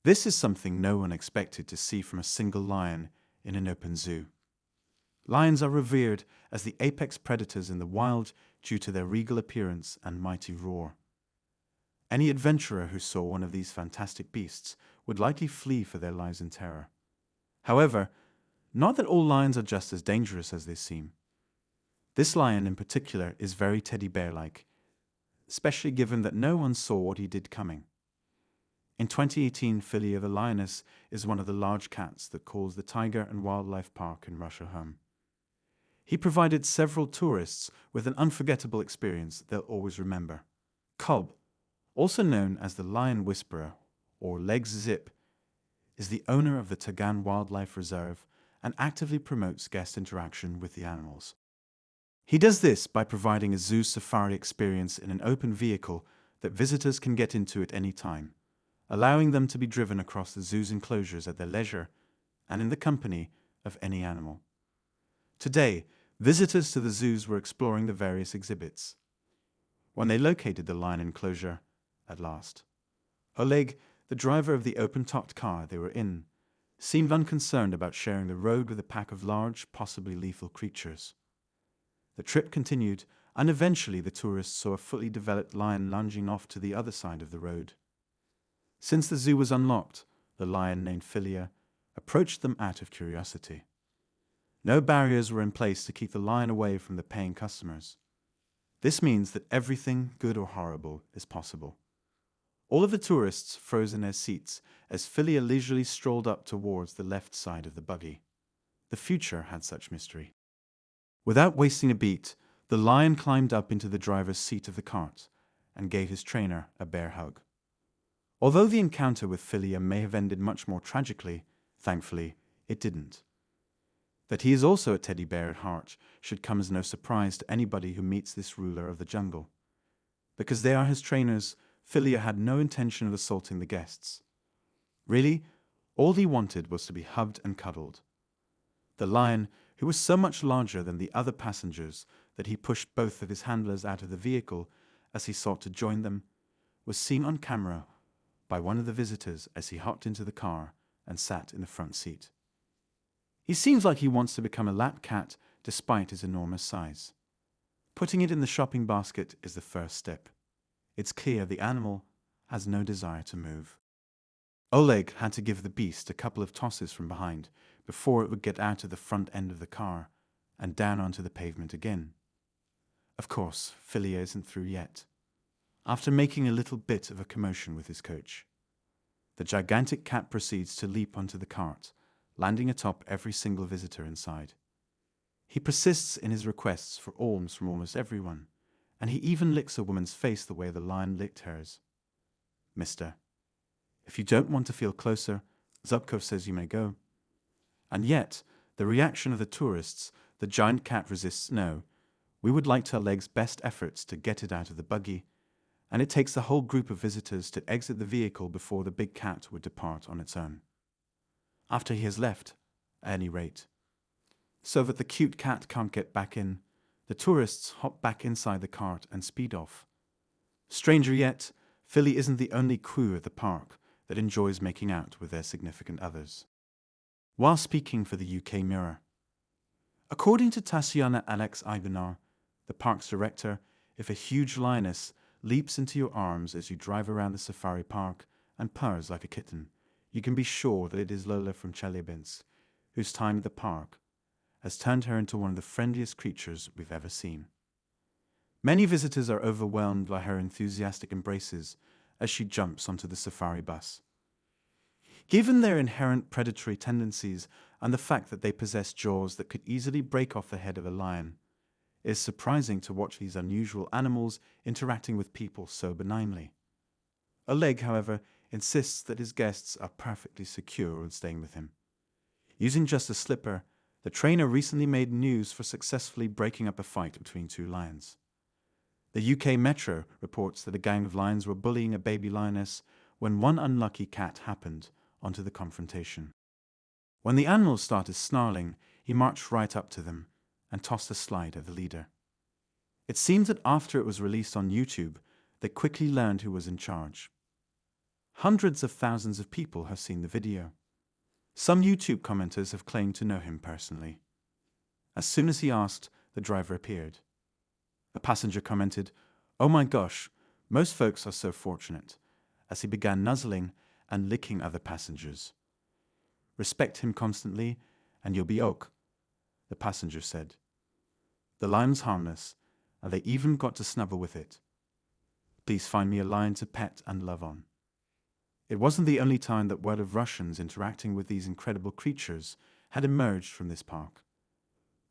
This is something no one expected to see from a single lion in an open zoo. Lions are revered as the apex predators in the wild due to their regal appearance and mighty roar. Any adventurer who saw one of these fantastic beasts would likely flee for their lives in terror. However, not that all lions are just as dangerous as they seem. This lion in particular is very teddy bear-like, especially given that no one saw what he did coming. In 2018, Philia the lioness is one of the large cats that calls the Tiger and Wildlife Park in Russia home. He provided several tourists with an unforgettable experience they'll always remember. Cobb, also known as the Lion Whisperer or Legs Zip, is the owner of the Tagan Wildlife Reserve and actively promotes guest interaction with the animals. He does this by providing a zoo safari experience in an open vehicle that visitors can get into at any time, allowing them to be driven across the zoo's enclosures at their leisure and in the company of any animal. Today, visitors to the zoos were exploring the various exhibits when they located the lion enclosure at last. Oleg, the driver of the open-topped car they were in, seemed unconcerned about sharing the road with a pack of large, possibly lethal creatures. The trip continued, and eventually the tourists saw a fully developed lion lunging off to the other side of the road. Since the zoo was unlocked, the lion named Philia approached them out of curiosity. No barriers were in place to keep the lion away from the paying customers. This means that everything, good or horrible, is possible. All of the tourists froze in their seats as Philia leisurely strolled up towards the left side of the buggy. The future had such mystery. Without wasting a beat, the lion climbed up into the driver's seat of the cart and gave his trainer a bear hug. Although the encounter with Philia may have ended much more tragically, thankfully, it didn't. That he is also a teddy bear at heart should come as no surprise to anybody who meets this ruler of the jungle. Because they are his trainers, Philia had no intention of assaulting the guests. Really, all he wanted was to be hugged and cuddled. The lion, who was so much larger than the other passengers that he pushed both of his handlers out of the vehicle as he sought to join them, was seen on camera by one of the visitors as he hopped into the car and sat in the front seat. He seems like he wants to become a lap cat despite his enormous size. Putting it in the shopping basket is the first step. It's clear the animal has no desire to move. Oleg had to give the beast a couple of tosses from behind before it would get out of the front end of the car and down onto the pavement again. Of course, Philia isn't through yet. After making a little bit of a commotion with his coach, the gigantic cat proceeds to leap onto the cart, landing atop every single visitor inside. He persists in his requests for alms from almost everyone, and he even licks a woman's face the way the lion licked hers. "Mister, if you don't want to feel closer, Zubkov says you may go." And yet, the reaction of the tourists, the giant cat resists no. We would like to Oleg's best efforts to get it out of the buggy, and it takes the whole group of visitors to exit the vehicle before the big cat would depart on its own. After he has left, at any rate. So that the cute cat can't get back in, the tourists hop back inside the cart and speed off. Stranger yet, Philly isn't the only crew at the park that enjoys making out with their significant others. While speaking for the UK Mirror, according to Tatiana Alex Ivanar, the park's director, if a huge lioness leaps into your arms as you drive around the safari park and purrs like a kitten, you can be sure that it is Lola from Chelyabinsk, whose time at the park has turned her into one of the friendliest creatures we've ever seen. Many visitors are overwhelmed by her enthusiastic embraces as she jumps onto the safari bus. Given their inherent predatory tendencies and the fact that they possess jaws that could easily break off the head of a lion, it is surprising to watch these unusual animals interacting with people so benignly. Oleg, however, insists that his guests are perfectly secure when staying with him. Using just a slipper, the trainer recently made news for successfully breaking up a fight between two lions. The UK Metro reports that a gang of lions were bullying a baby lioness when one unlucky cat happened onto the confrontation. When the animals started snarling, he marched right up to them and tossed a slide at the leader. It seems that after it was released on YouTube, they quickly learned who was in charge. Hundreds of thousands of people have seen the video. Some YouTube commenters have claimed to know him personally. As soon as he asked, the driver appeared. A passenger commented, "Oh my gosh, most folks are so fortunate," as he began nuzzling and licking other passengers. "Respect him constantly, and you'll be ok," the passenger said. "The lion's harmless, and they even got to snuggle with it. Please find me a lion to pet and love on." It wasn't the only time that word of Russians interacting with these incredible creatures had emerged from this park,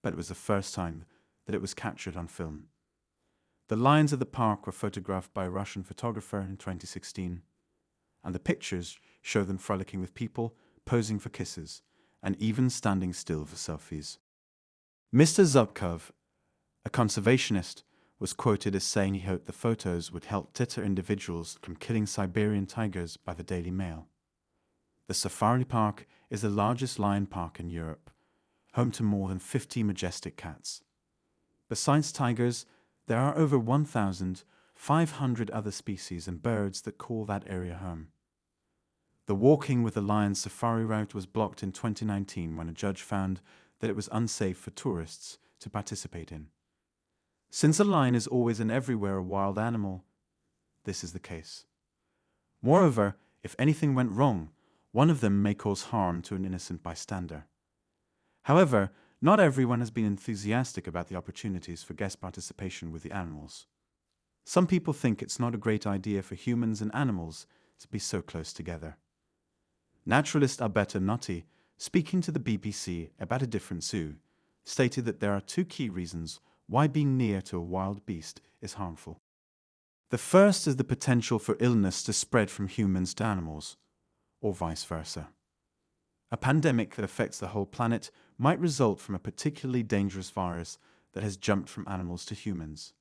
but it was the first time that it was captured on film. The lions at the park were photographed by a Russian photographer in 2016, and the pictures show them frolicking with people, posing for kisses, and even standing still for selfies. Mr. Zubkov, a conservationist, was quoted as saying he hoped the photos would help deter individuals from killing Siberian tigers by the Daily Mail. The safari park is the largest lion park in Europe, home to more than 50 majestic cats. Besides tigers, there are over 1,500 other species and birds that call that area home. The Walking with the Lions safari route was blocked in 2019 when a judge found that it was unsafe for tourists to participate in. Since a lion is always and everywhere a wild animal, this is the case. Moreover, if anything went wrong, one of them may cause harm to an innocent bystander. However, not everyone has been enthusiastic about the opportunities for guest participation with the animals. Some people think it's not a great idea for humans and animals to be so close together. Naturalist Alberto Notti, speaking to the BBC about a different zoo, stated that there are two key reasons why being near to a wild beast is harmful. The first is the potential for illness to spread from humans to animals, or vice versa. A pandemic that affects the whole planet might result from a particularly dangerous virus that has jumped from animals to humans.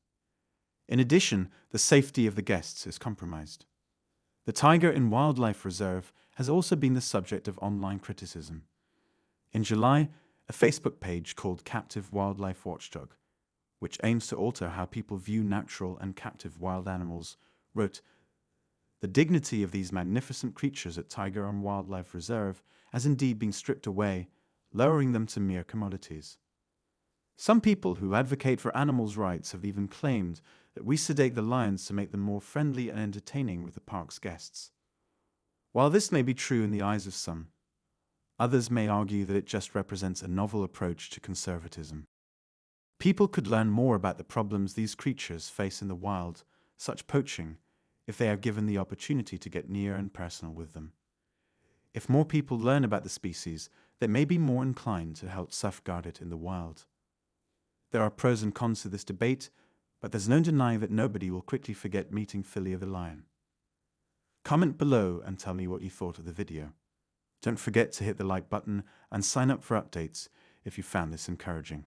In addition, the safety of the guests is compromised. The tiger in Wildlife Reserve has also been the subject of online criticism. In July, a Facebook page called Captive Wildlife Watchdog, which aims to alter how people view natural and captive wild animals, wrote, "The dignity of these magnificent creatures at Tiger and Wildlife Reserve has indeed been stripped away, lowering them to mere commodities. Some people who advocate for animals' rights have even claimed that we sedate the lions to make them more friendly and entertaining with the park's guests. While this may be true in the eyes of some, others may argue that it just represents a novel approach to conservatism. People could learn more about the problems these creatures face in the wild, such poaching, if they are given the opportunity to get near and personal with them. If more people learn about the species, they may be more inclined to help safeguard it in the wild. There are pros and cons to this debate, but there's no denying that nobody will quickly forget meeting Philly the lion. Comment below and tell me what you thought of the video. Don't forget to hit the like button and sign up for updates if you found this encouraging.